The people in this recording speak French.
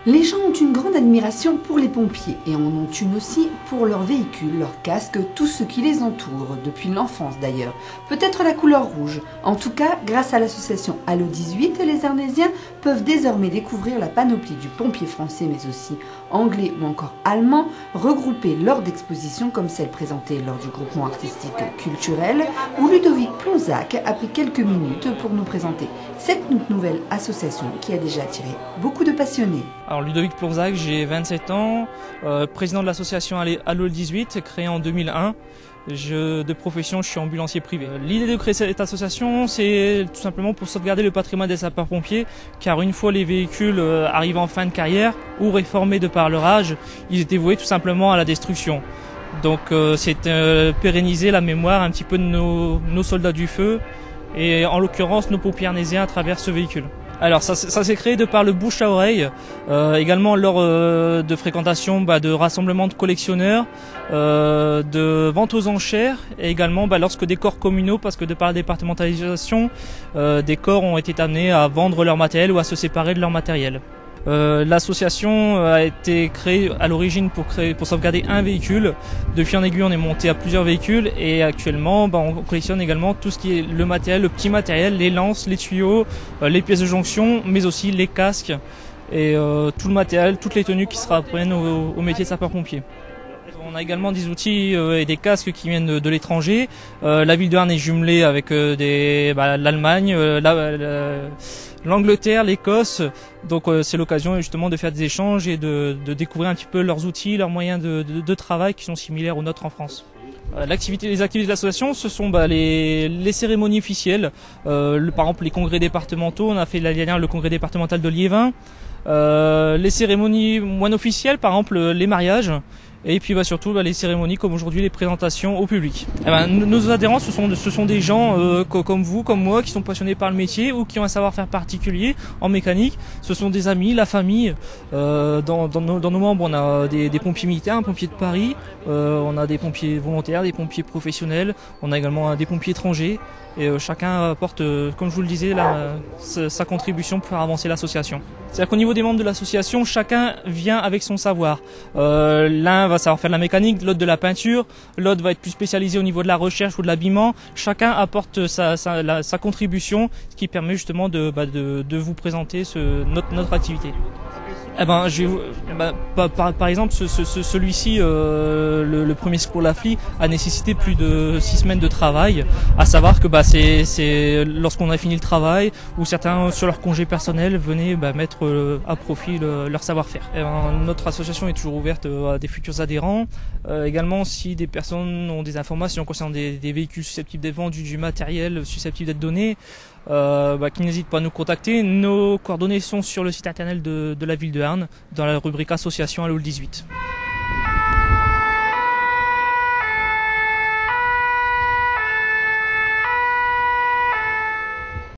Les gens ont une grande admiration pour les pompiers et en ont une aussi pour leurs véhicules, leurs casques, tout ce qui les entoure, depuis l'enfance d'ailleurs. Peut-être la couleur rouge. En tout cas, grâce à l'association Allo 18, les Arnésiens peuvent désormais découvrir la panoplie du pompier français mais aussi anglais ou encore allemand, regroupés lors d'expositions comme celle présentée lors du groupement artistique culturel où Ludovic Plonzac a pris quelques minutes pour nous présenter cette nouvelle association qui a déjà attiré beaucoup de passionnés. Alors Ludovic Plonzac, j'ai 27 ans, président de l'association Allo 18, créée en 2001. De profession, je suis ambulancier privé. L'idée de créer cette association, c'est tout simplement pour sauvegarder le patrimoine des sapeurs-pompiers, car une fois les véhicules arrivant en fin de carrière ou réformés de par leur âge, ils étaient voués tout simplement à la destruction. Donc c'est pérenniser la mémoire un petit peu de nos soldats du feu, et en l'occurrence nos pompiers arnésiens à travers ce véhicule. Alors ça s'est créé de par le bouche à oreille, également lors de fréquentation de rassemblements de collectionneurs, de ventes aux enchères et également lorsque des corps communaux, parce que de par la départementalisation, des corps ont été amenés à vendre leur matériel ou à se séparer de leur matériel. L'association a été créée à l'origine pour sauvegarder un véhicule. De fil en aiguille, on est monté à plusieurs véhicules et actuellement, on collectionne également tout ce qui est le matériel, le petit matériel, les lances, les tuyaux, les pièces de jonction, mais aussi les casques et tout le matériel, toutes les tenues qui se rapprennent au métier de sapeur-pompier. On a également des outils et des casques qui viennent de l'étranger. La ville de Arnes est jumelée avec l'Allemagne, l'Angleterre, l'Écosse. Donc c'est l'occasion justement de faire des échanges et de découvrir un petit peu leurs outils, leurs moyens de travail qui sont similaires aux nôtres en France. Les activités de l'association, ce sont les cérémonies officielles. Par exemple les congrès départementaux, on a fait l'année dernière le congrès départemental de Liévin. Les cérémonies moins officielles, par exemple les mariages. Et puis surtout les cérémonies comme aujourd'hui les présentations au public. Nos adhérents ce sont des gens comme vous, comme moi, qui sont passionnés par le métier ou qui ont un savoir-faire particulier en mécanique. Ce sont des amis, la famille. Dans nos membres, on a des pompiers militaires, un pompier de Paris, on a des pompiers volontaires, des pompiers professionnels, on a également des pompiers étrangers. Et chacun apporte, comme je vous le disais, sa contribution pour faire avancer l'association. C'est-à-dire qu'au niveau des membres de l'association, chacun vient avec son savoir. L'un va savoir faire de la mécanique, l'autre de la peinture, l'autre va être plus spécialisé au niveau de la recherche ou de l'habillement. Chacun apporte sa contribution, ce qui permet justement de vous présenter notre activité. Par exemple, celui-ci, le premier secours Lafly, a nécessité plus de 6 semaines de travail. À savoir que c'est lorsqu'on a fini le travail, ou certains sur leur congé personnel venaient mettre à profit leur savoir-faire. Notre association est toujours ouverte à des futurs adhérents. Également, si des personnes ont des informations concernant des véhicules susceptibles d'être vendus, du matériel susceptible d'être donné, qu'ils n'hésitent pas à nous contacter. Nos coordonnées sont sur le site internet de la ville de Arnes, dans la rubrique association Allo 18.